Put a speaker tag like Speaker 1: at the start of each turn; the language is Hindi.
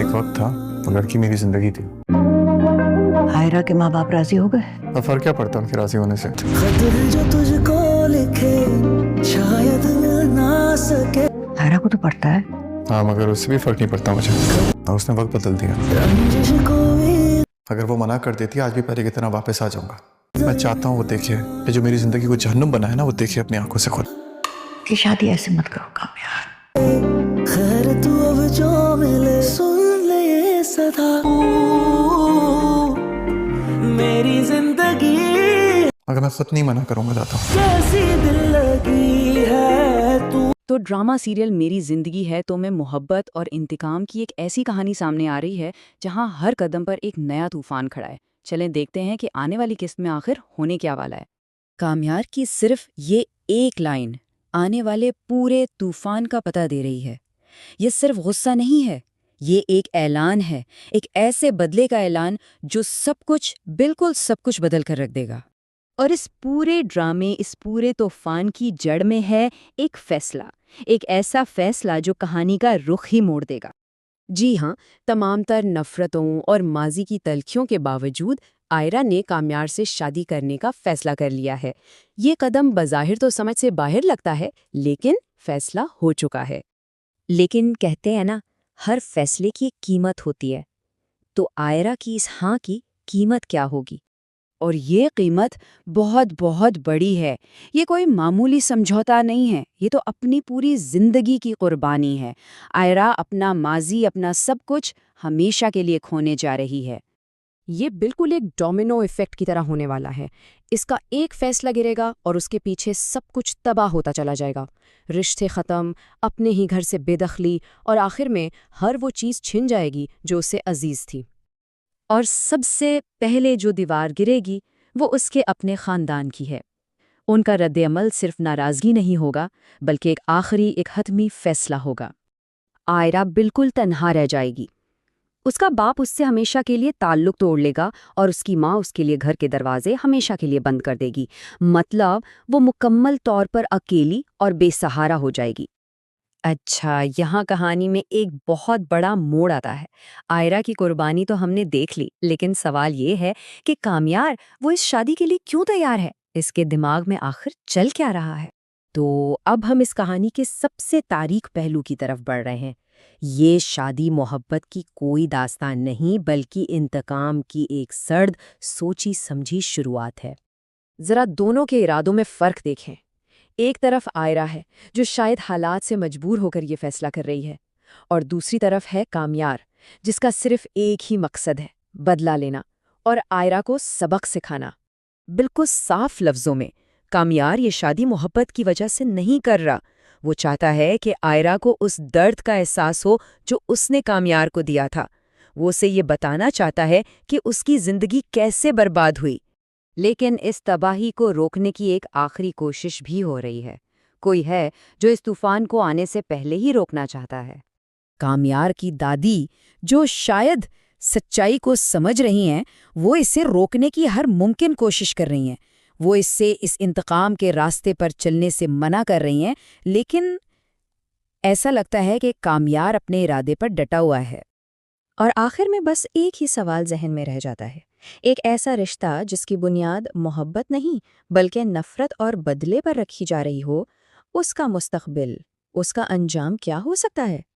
Speaker 1: एक वक्त था, वो लड़की मेरी जिंदगी थी।
Speaker 2: आयरा के माँ बाप राजी हो गए?
Speaker 1: अब फर्क क्या पड़ता उनके राजी होने से।
Speaker 3: जो तुझको लिखे शायद मिल ना सके।
Speaker 2: आयरा को तो पड़ता है।
Speaker 1: हाँ, मगर उससे भी फर्क नहीं पड़ता मुझे। और उसने वक्त बदल दिया। अगर वो मना कर देती आज भी पहले की तरह वापस आ जाऊंगा। मैं चाहता हूँ वो देखे कि जो मेरी जिंदगी को जहन्नुम बना है ना, वो देखे अपनी आंखों से खुद।
Speaker 2: कि शादी ऐसे मत करो कामयार।
Speaker 3: खैर तू अब जो मिले सुन ले ये सदा मेरी जिंदगी।
Speaker 1: अगर मैं खुद नहीं मना करूंगा दाता
Speaker 3: कैसी दिल लगी है तू।
Speaker 4: तो ड्रामा सीरियल मेरी जिंदगी है तो में मोहब्बत और इंतकाम की एक ऐसी कहानी सामने आ रही है जहां हर कदम पर एक नया तूफान खड़ा है। चलें देखते हैं कि आने वाली किस्त में आखिर होने क्या वाला है। कामयार की सिर्फ ये एक लाइन आने वाले पूरे तूफान का पता दे रही है। ये सिर्फ गुस्सा नहीं है, ये एक ऐलान है, एक ऐसे बदले का ऐलान जो सब कुछ, बिल्कुल सब कुछ बदल कर रख देगा। और इस पूरे ड्रामे, इस पूरे तूफान की जड़ में है एक फैसला, एक ऐसा फैसला जो कहानी का रुख ही मोड़ देगा। जी हाँ, तमाम तर नफरतों और माजी की तलखियों के बावजूद आयरा ने कामयार से शादी करने का फैसला कर लिया है। ये कदम बज़ाहिर तो समझ से बाहर लगता है, लेकिन फैसला हो चुका है। लेकिन कहते हैं ना, हर फैसले की एक कीमत होती है। तो आयरा की इस हाँ की कीमत क्या होगी? और ये कीमत बहुत बहुत बड़ी है। ये कोई मामूली समझौता नहीं है, ये तो अपनी पूरी जिंदगी की कुर्बानी है। आयरा अपना माजी, अपना सब कुछ हमेशा के लिए खोने जा रही है। ये बिल्कुल एक डोमिनो इफेक्ट की तरह होने वाला है। इसका एक फैसला गिरेगा और उसके पीछे सब कुछ तबाह होता चला जाएगा। रिश्ते ख़त्म, अपने ही घर से बेदखली, और आखिर में हर वो चीज़ छिन जाएगी जो उसे अजीज थी। और सबसे पहले जो दीवार गिरेगी वो उसके अपने ख़ानदान की है। उनका रद्द-ए-अमल सिर्फ नाराज़गी नहीं होगा, बल्कि एक आखिरी, एक हतमी फैसला होगा। आयरा बिल्कुल तन्हा रह जाएगी। उसका बाप उससे हमेशा के लिए ताल्लुक तोड़ लेगा और उसकी माँ उसके लिए घर के दरवाजे हमेशा के लिए बंद कर देगी। मतलब वो मुकम्मल तौर पर अकेली और बेसहारा हो जाएगी। अच्छा, यहाँ कहानी में एक बहुत बड़ा मोड़ आता है। आयरा की कुर्बानी तो हमने देख ली, लेकिन सवाल ये है कि कामयार वो इस शादी के लिए क्यों तैयार है? इसके दिमाग में आखिर चल क्या रहा है? तो अब हम इस कहानी के सबसे तारीख पहलू की तरफ बढ़ रहे हैं। ये शादी मोहब्बत की कोई दास्तान नहीं, बल्कि इंतकाम की एक सर्द, सोची समझी शुरुआत है। जरा दोनों के इरादों में फ़र्क देखें। एक तरफ आयरा है जो शायद हालात से मजबूर होकर ये फैसला कर रही है, और दूसरी तरफ है कामयार जिसका सिर्फ एक ही मकसद है, बदला लेना और आयरा को सबक सिखाना। बिल्कुल साफ लफ्जों में, कामयार ये शादी मोहब्बत की वजह से नहीं कर रहा। वो चाहता है कि आयरा को उस दर्द का एहसास हो जो उसने कामयार को दिया था। वो उसे ये बताना चाहता है कि उसकी जिंदगी कैसे बर्बाद हुई। लेकिन इस तबाही को रोकने की एक आखिरी कोशिश भी हो रही है। कोई है जो इस तूफान को आने से पहले ही रोकना चाहता है। कामयार की दादी, जो शायद सच्चाई को समझ रही हैं, वो इसे रोकने की हर मुमकिन कोशिश कर रही हैं। वो इससे, इस इंतकाम के रास्ते पर चलने से मना कर रही हैं, लेकिन ऐसा लगता है कि कामयार अपने इरादे पर डटा हुआ है। और आखिर में बस एक ही सवाल जहन में रह जाता है। एक ऐसा रिश्ता जिसकी बुनियाद मोहब्बत नहीं बल्कि नफरत और बदले पर रखी जा रही हो, उसका मुस्तकबिल, उसका अंजाम क्या हो सकता है?